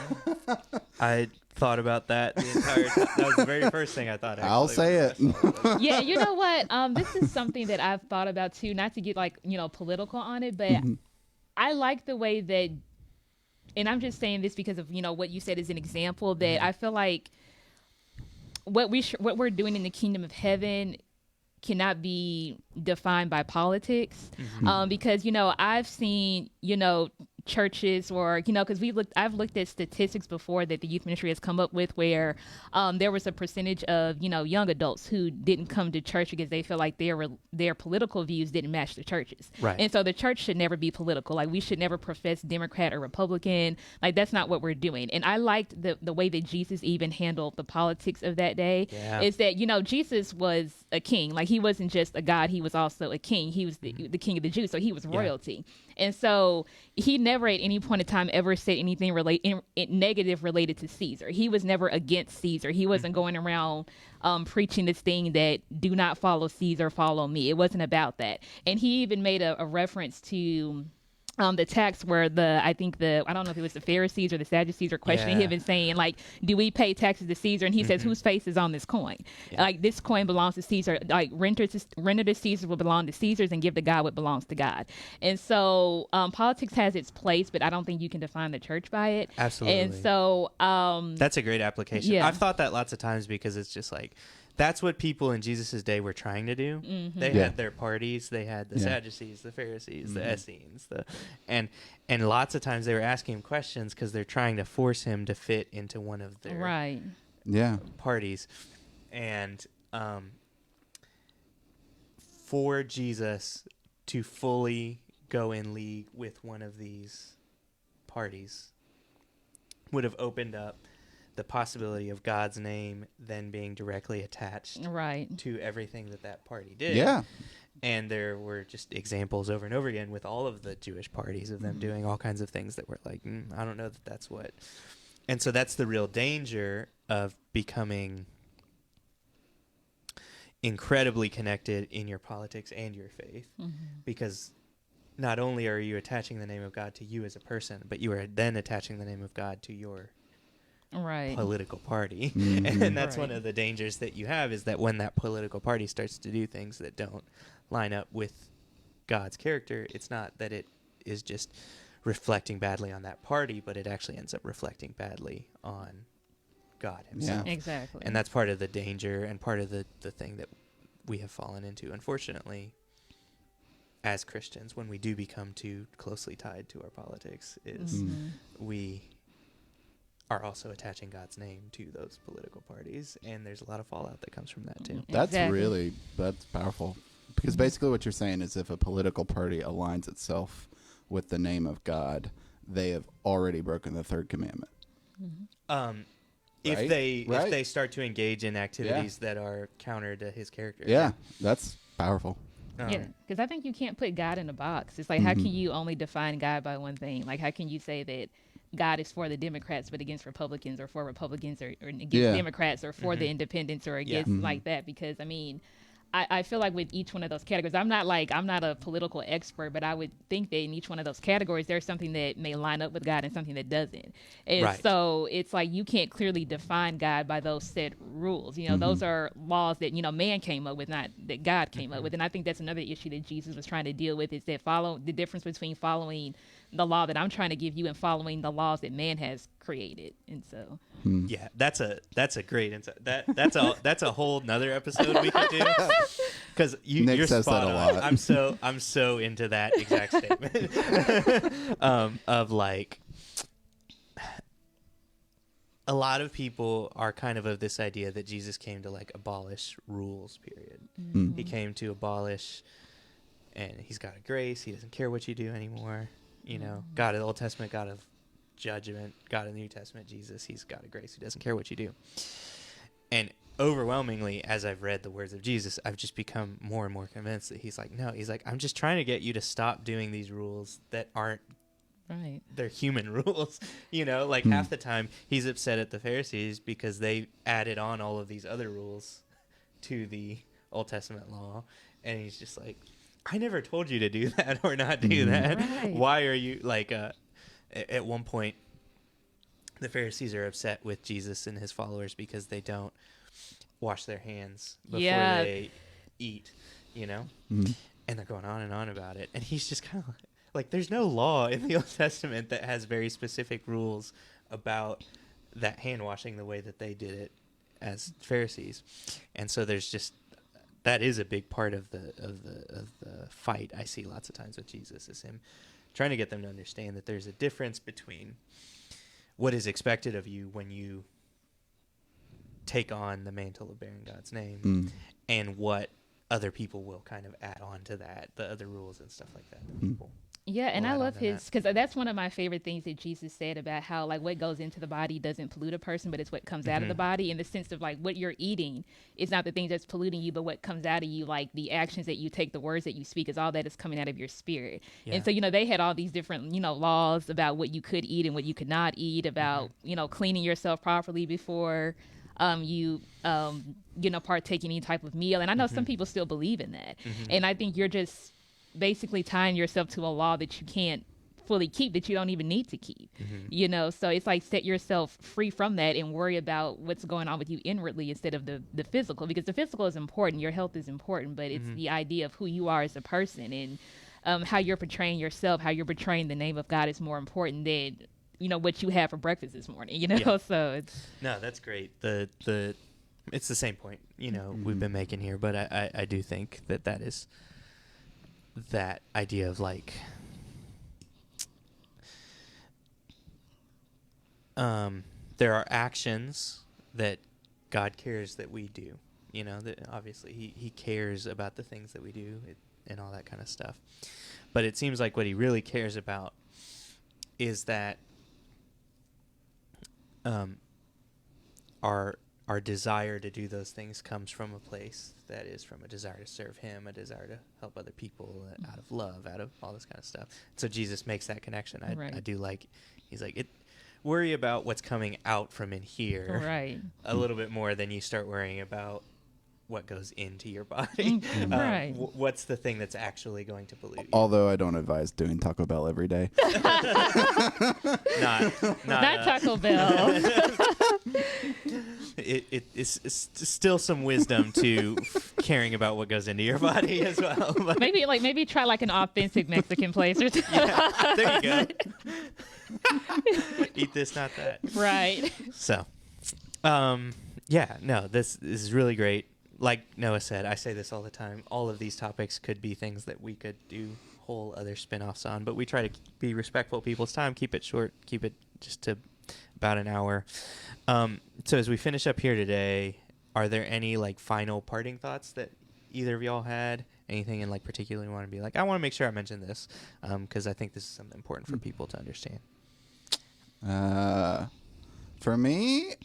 I thought about that the entire time. That was the very first thing I thought. Actually, I'll say it. Yeah, you know what? This is something that I've thought about too, not to get like, political on it, but I like the way that, and I'm just saying this because of, what you said as an example, that I feel like what we're doing in the kingdom of heaven cannot be defined by politics. Because, I've seen, churches or, because I've looked at statistics before that the youth ministry has come up with where there was a percentage of, young adults who didn't come to church because they feel like their political views didn't match the church's. Right. And so the church should never be political. Like, we should never profess Democrat or Republican. Like, that's not what we're doing. And I liked the way that Jesus even handled the politics of that day. Yeah. Is that, Jesus was a king. Like, he wasn't just a God, he was also a king. He was the king of the Jews, so he was royalty. And so he never at any point in time ever said anything negative related to Caesar. He was never against Caesar. He wasn't going around preaching this thing that do not follow Caesar, follow me. It wasn't about that. And he even made a reference to the text where I don't know if it was the Pharisees or the Sadducees are questioning him and saying, like, do we pay taxes to Caesar? And he says, whose face is on this coin? Like, this coin belongs to Caesar. Like, render to Caesar what belongs to Caesar's and give to God what belongs to God. And so politics has its place, but I don't think you can define the church by it. Absolutely. And so that's a great application. Yeah. I've thought that lots of times because it's just like, that's what people in Jesus' day were trying to do. They had their parties. They had the Sadducees, the Pharisees, the Essenes, and lots of times they were asking him questions because they're trying to force him to fit into one of their parties. And for Jesus to fully go in league with one of these parties would have opened up the possibility of God's name then being directly attached to everything that party did. Yeah. And there were just examples over and over again with all of the Jewish parties of them doing all kinds of things that were like, I don't know that that's what. And so that's the real danger of becoming incredibly connected in your politics and your faith, because not only are you attaching the name of God to you as a person, but you are then attaching the name of God to your political party. And that's one of the dangers that you have, is that when that political party starts to do things that don't line up with God's character, it's not that it is just reflecting badly on that party, but it actually ends up reflecting badly on God himself. Yeah. Exactly. And that's part of the danger and part of the thing that we have fallen into, unfortunately, as Christians, when we do become too closely tied to our politics, is we are also attaching God's name to those political parties, and there's a lot of fallout that comes from that too. That's powerful, because basically what you're saying is if a political party aligns itself with the name of God, they have already broken the third commandment. If they start to engage in activities that are counter to his character. Yeah, that's powerful. Yeah, because I think you can't put God in a box. It's like, how can you only define God by one thing? Like, how can you say that God is for the Democrats but against Republicans, or for Republicans or against Democrats, or for the independents or against like that? Because, I mean, I feel like with each one of those categories, I'm not a political expert, but I would think that in each one of those categories, there's something that may line up with God and something that doesn't. And so it's like you can't clearly define God by those set rules. Those are laws that, man came up with, not that God came up with. And I think that's another issue that Jesus was trying to deal with, is that the difference between following the law that I'm trying to give you and following the laws that man has created. And so yeah, that's a great insight. That's a whole nother episode we could do, because you're says spot that a on. lot. I'm so into that exact statement of like, a lot of people are kind of this idea that Jesus came to like abolish rules, period. He came to abolish, and he's God of grace. He doesn't care what you do anymore. God of the Old Testament, God of judgment, God of the New Testament, Jesus, he's God of grace. He doesn't care what you do. And overwhelmingly, as I've read the words of Jesus, I've just become more and more convinced that he's like, I'm just trying to get you to stop doing these rules that aren't Right. they're human rules. Like half the time he's upset at the Pharisees because they added on all of these other rules to the Old Testament law, and he's just like, I never told you to do that or not do that. Right. Why are you like at one point the Pharisees are upset with Jesus and his followers because they don't wash their hands before they eat, and they're going on and on about it, and he's just kind of like there's no law in the Old Testament that has very specific rules about that hand washing the way that they did it as Pharisees. And so there's just that is a big part of the fight I see lots of times with Jesus, is him trying to get them to understand that there's a difference between what is expected of you when you take on the mantle of bearing God's name and what other people will kind of add on to that, the other rules and stuff like that. People Yeah, and I love onto his, because that's one of my favorite things that Jesus said about how, like, what goes into the body doesn't pollute a person, but it's what comes out of the body, in the sense of, like, what you're eating is not the thing that's polluting you, but what comes out of you, like, the actions that you take, the words that you speak, is all that is coming out of your spirit. Yeah. And so, they had all these different, laws about what you could eat and what you could not eat, about, cleaning yourself properly before you partake in any type of meal. And I know some people still believe in that. And I think you're just basically tying yourself to a law that you can't fully keep, that you don't even need to keep. So it's like, set yourself free from that and worry about what's going on with you inwardly instead of the physical, because the physical is important, your health is important, but it's the idea of who you are as a person, and how you're portraying yourself, how you're portraying the name of God is more important than what you had for breakfast this morning. So it's no, that's great. It's the same point we've been making here, but I do think that is that idea of, like, there are actions that God cares that we do, that obviously he cares about the things that we do and all that kind of stuff. But it seems like what he really cares about is that our desire to do those things comes from a place that is from a desire to serve him, a desire to help other people, out of love, out of all this kind of stuff. So Jesus makes that connection. I do like, he's like, worry about what's coming out from in here right. a little bit more than you start worrying about what goes into your body. Right. What's the thing that's actually going to pollute you? Although I don't advise doing Taco Bell every day. not Taco Bell. It's still some wisdom to caring about what goes into your body as well. But maybe try like an authentic Mexican place or something. yeah, there you go. Eat this, not that. Right. So, this is really great. Like Noah said, I say this all the time. All of these topics could be things that we could do whole other spin-offs on, but we try to be respectful of people's time, keep it short, keep it just to about an hour. So as we finish up here today, are there any like final parting thoughts that either of y'all had? Anything in like particularly want to be like, I want to make sure I mention this, because I think this is something important for people to understand. For me,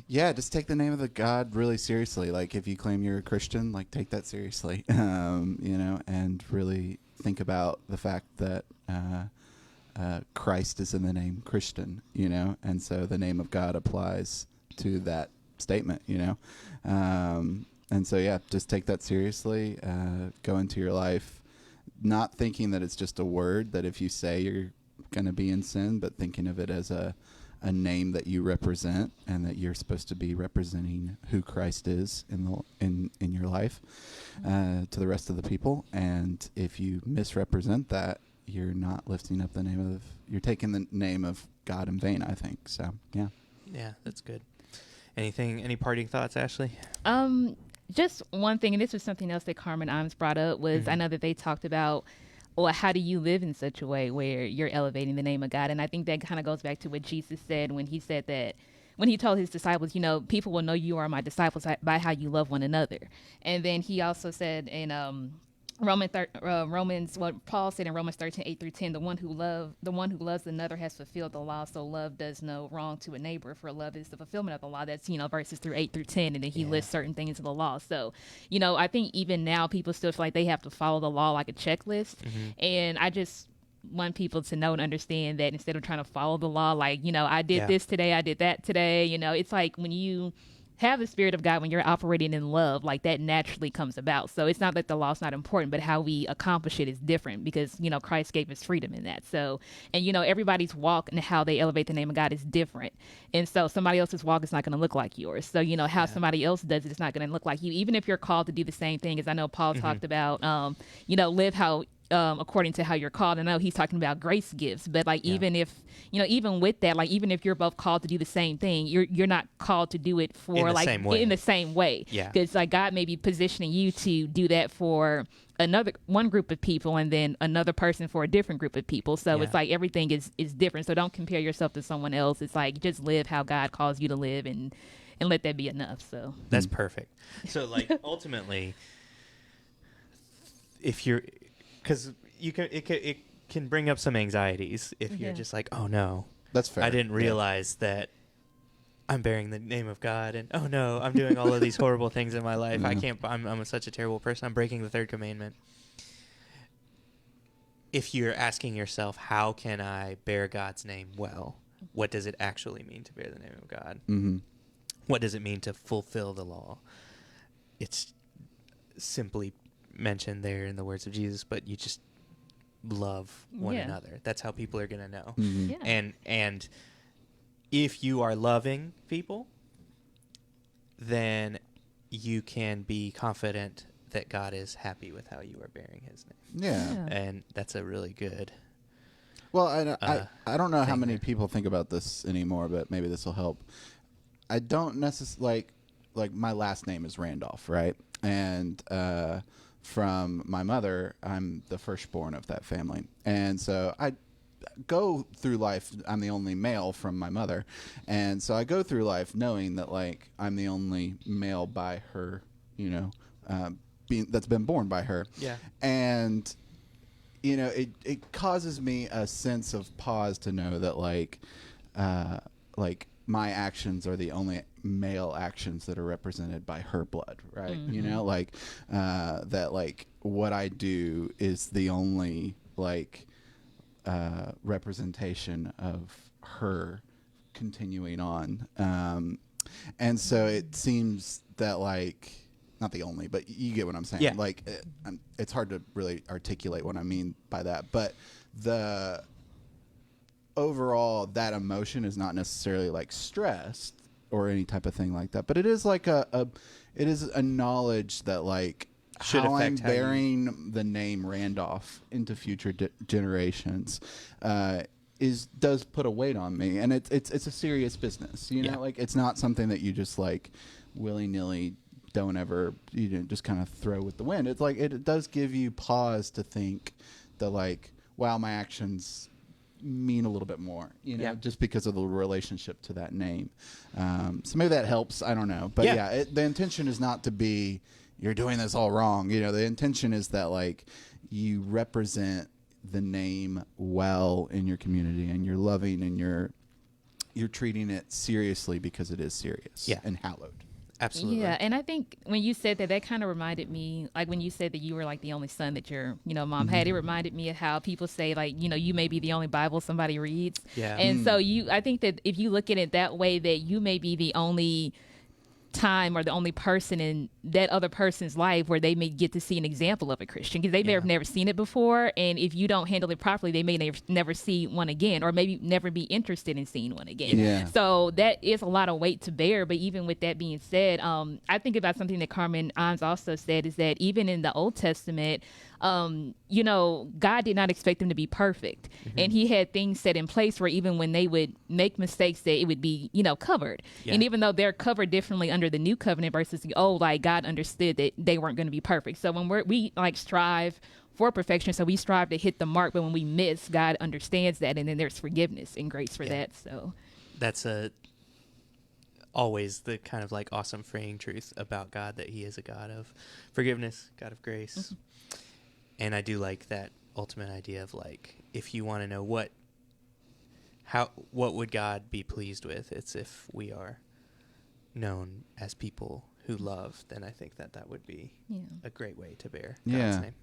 just take the name of the God really seriously. Like, if you claim you're a Christian, like, take that seriously, and really think about the fact that Christ is in the name Christian, and so the name of God applies to that statement, and so, just take that seriously, go into your life, not thinking that it's just a word that if you say you're going to be in sin, but thinking of it as a name that you represent, and that you're supposed to be representing who Christ is in your life to the rest of the people. And if you misrepresent that, you're not lifting up the name of, you're taking the name of God in vain, I think. So, yeah. Yeah, that's good. Any parting thoughts, Ashley? Just one thing, and this was something else that Carmen Imes brought up, was I know that they talked about, well, how do you live in such a way where you're elevating the name of God? And I think that kind of goes back to what Jesus said when he said that, when he told his disciples, people will know you are my disciples by how you love one another. And then he also said in Paul said in Romans 13:8-10, the one who loves another has fulfilled the law, so love does no wrong to a neighbor, for love is the fulfillment of the law. That's, verses through 8-10, and then he lists certain things in the law. So, I think even now people still feel like they have to follow the law like a checklist. And want people to know and understand that instead of trying to follow the law, like, you know, I did Yeah. this today, I did that today, you know, it's like when you have the Spirit of God, when you're operating in love, like that naturally comes about. So it's not that the law's not important, but how we accomplish it is different because, you know, Christ gave us freedom in that. So, and, you know, everybody's walk and how they elevate the name of God is different. And so somebody else's walk is not going to look like yours. So, you know, how somebody else does it is not going to look like you, even if you're called to do the same thing. As I know Paul talked about, you know, live how according to how you're called. I know he's talking about grace gifts, but like even if, you know, even with that, like even if you're both called to do the same thing, you're not called to do it for In the like same way. in the same way. Yeah. Because like God may be positioning you to do that for one group of people and then another person for a different group of people. So Yeah. it's like everything is different. So don't compare yourself to someone else. It's like just live how God calls you to live and let that be enough. So That's perfect. So like ultimately, if you're, because it can bring up some anxieties if you're just like, oh no, That's fair. I didn't realize that I'm bearing the name of God, and oh no, I'm doing all of these horrible things in my life. I can't. I'm such a terrible person. I'm breaking the third commandment. If you're asking yourself, how can I bear God's name well? What does it actually mean to bear the name of God? Mm-hmm. What does it mean to fulfill the law? It's simply mentioned there in the words of Jesus, but you just love one another. That's how people are going to know. Mm-hmm. yeah. And if you are loving people, then you can be confident that God is happy with how you are bearing his name. Yeah. And that's a really good Well, I don't know how thing many there. people think about this anymore, but maybe this will help. I don't necessarily like my last name is Randolph, right? And from my mother, I'm the firstborn of that family, and so I go through life. I'm the only male from my mother, and so I go through life knowing that like I'm the only male by her, you know, that's been born by her. Yeah. And you know, it causes me a sense of pause to know that like my actions are the only male actions that are represented by her blood, right? Mm-hmm. You know, like that like what I do is the only like representation of her continuing on. And so it seems that like, not the only, but you get what I'm saying. Yeah. Like it's hard to really articulate what I mean by that, but the overall that emotion is not necessarily like stressed or any type of thing like that, but it is like it is a knowledge that like Should how I'm affect how you- bearing the name Randolph into future generations does put a weight on me, and it's a serious business, you know. Yeah. Like it's not something that you just like willy-nilly don't ever, you know, just kind of throw with the wind. It's like it does give you pause to think that like, wow, my actions mean a little bit more, you know, Yeah. just because of the relationship to that name. So maybe that helps. I don't know, but yeah, the intention is not to be you're doing this all wrong. You know, the intention is that like you represent the name well in your community, and you're loving, and you're treating it seriously because it is serious and hallowed. Absolutely. Yeah, and I think when you said that, that kind of reminded me, like when you said that you were like the only son that your, you know, mom had, it reminded me of how people say like, you know, you may be the only Bible somebody reads. Yeah. And so I think that if you look at it that way, that you may be the only time or the only person in that other person's life where they may get to see an example of a Christian, because they may have never seen it before, and if you don't handle it properly, they may never see one again, or maybe never be interested in seeing one again. Yeah. So that is a lot of weight to bear. But even with that being said, I think about something that Carmen Imes also said, is that even in the Old Testament, you know, God did not expect them to be perfect. And he had things set in place where even when they would make mistakes, that it would be, you know, covered. Yeah. And even though they're covered differently under the new covenant versus the old, like God understood that they weren't going to be perfect. So when we like strive for perfection, so we strive to hit the mark, but when we miss, God understands that, and then there's forgiveness and grace for that. So That's always the kind of like awesome freeing truth about God, that he is a God of forgiveness, God of grace. And I do like that ultimate idea of like, if you want to know what would God be pleased with, it's if we are known as people who love, then I think that would be a great way to bear God's name.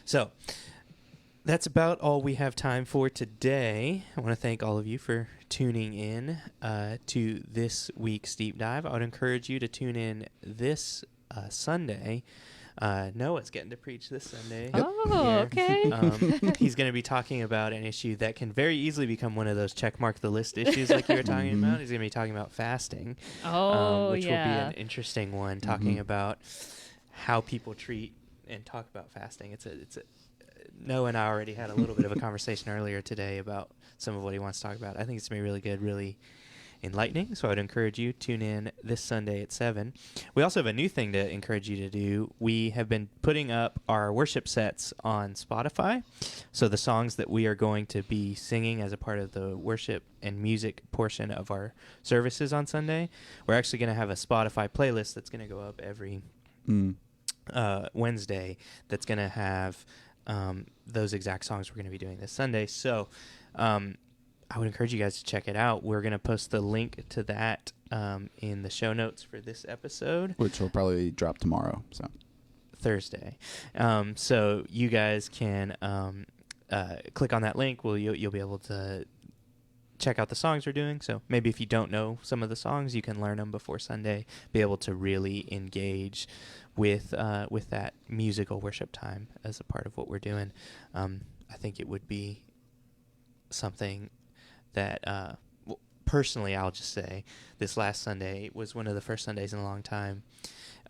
So that's about all we have time for today. I want to thank all of you for tuning in to this week's Deep Dive. I would encourage you to tune in this Sunday. Noah's getting to preach this Sunday. Oh, here. okay. He's going to be talking about an issue that can very easily become one of those checkmark the list issues like you were talking about. He's going to be talking about fasting, which will be an interesting one, talking about how people treat and talk about fasting. It's a Noah and I already had a little bit of a conversation earlier today about some of what he wants to talk about. I think it's going to be really good, really enlightening, so I'd encourage you tune in this Sunday at 7. We also have a new thing to encourage you to do. We have been putting up our worship sets on Spotify, so the songs that we are going to be singing as a part of the worship and music portion of our services on Sunday, we're actually going to have a Spotify playlist that's going to go up every Wednesday that's going to have those exact songs we're going to be doing this Sunday. So I would encourage you guys to check it out. We're going to post the link to that in the show notes for this episode, which will probably drop tomorrow, so Thursday. So you guys can click on that link. You'll be able to check out the songs we're doing. So maybe if you don't know some of the songs, you can learn them before Sunday, be able to really engage with that musical worship time as a part of what we're doing. I think it would be something that personally, I'll just say this last Sunday was one of the first Sundays in a long time.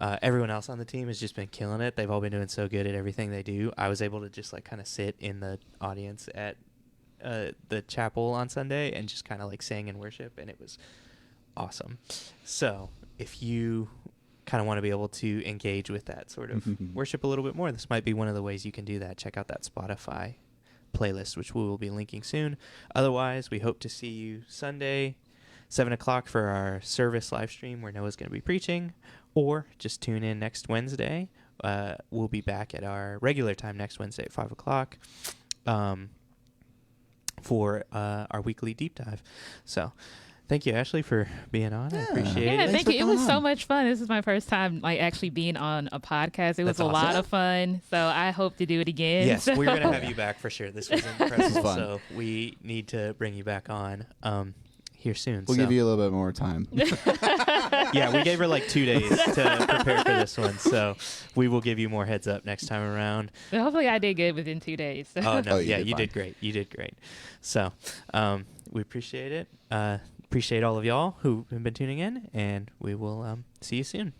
Everyone else on the team has just been killing it. They've all been doing so good at everything they do. I was able to just like kind of sit in the audience at the chapel on Sunday and just kind of like sing and worship, and it was awesome. So if you kind of want to be able to engage with that sort of worship a little bit more, this might be one of the ways you can do that. Check out that Spotify playlist, which we will be linking soon. Otherwise, we hope to see you Sunday, 7 o'clock for our service live stream where Noah's going to be preaching, or just tune in next Wednesday. We'll be back at our regular time next Wednesday at 5 o'clock for our weekly deep dive. So thank you, Ashley, for being on. I appreciate it. Yeah, thank you. It was so much fun. This is my first time like actually being on a podcast. It was a lot of fun. So I hope to do it again. Yes, so. we're going to have you back for sure. This was incredible. Fun. So we need to bring you back on here soon. We'll give you a little bit more time. Yeah, we gave her like 2 days to prepare for this one. So we will give you more heads up next time around. But hopefully I did good within 2 days. So. Oh, no. You You did great. You did great. So we appreciate it. Appreciate all of y'all who've been tuning in, and we will see you soon.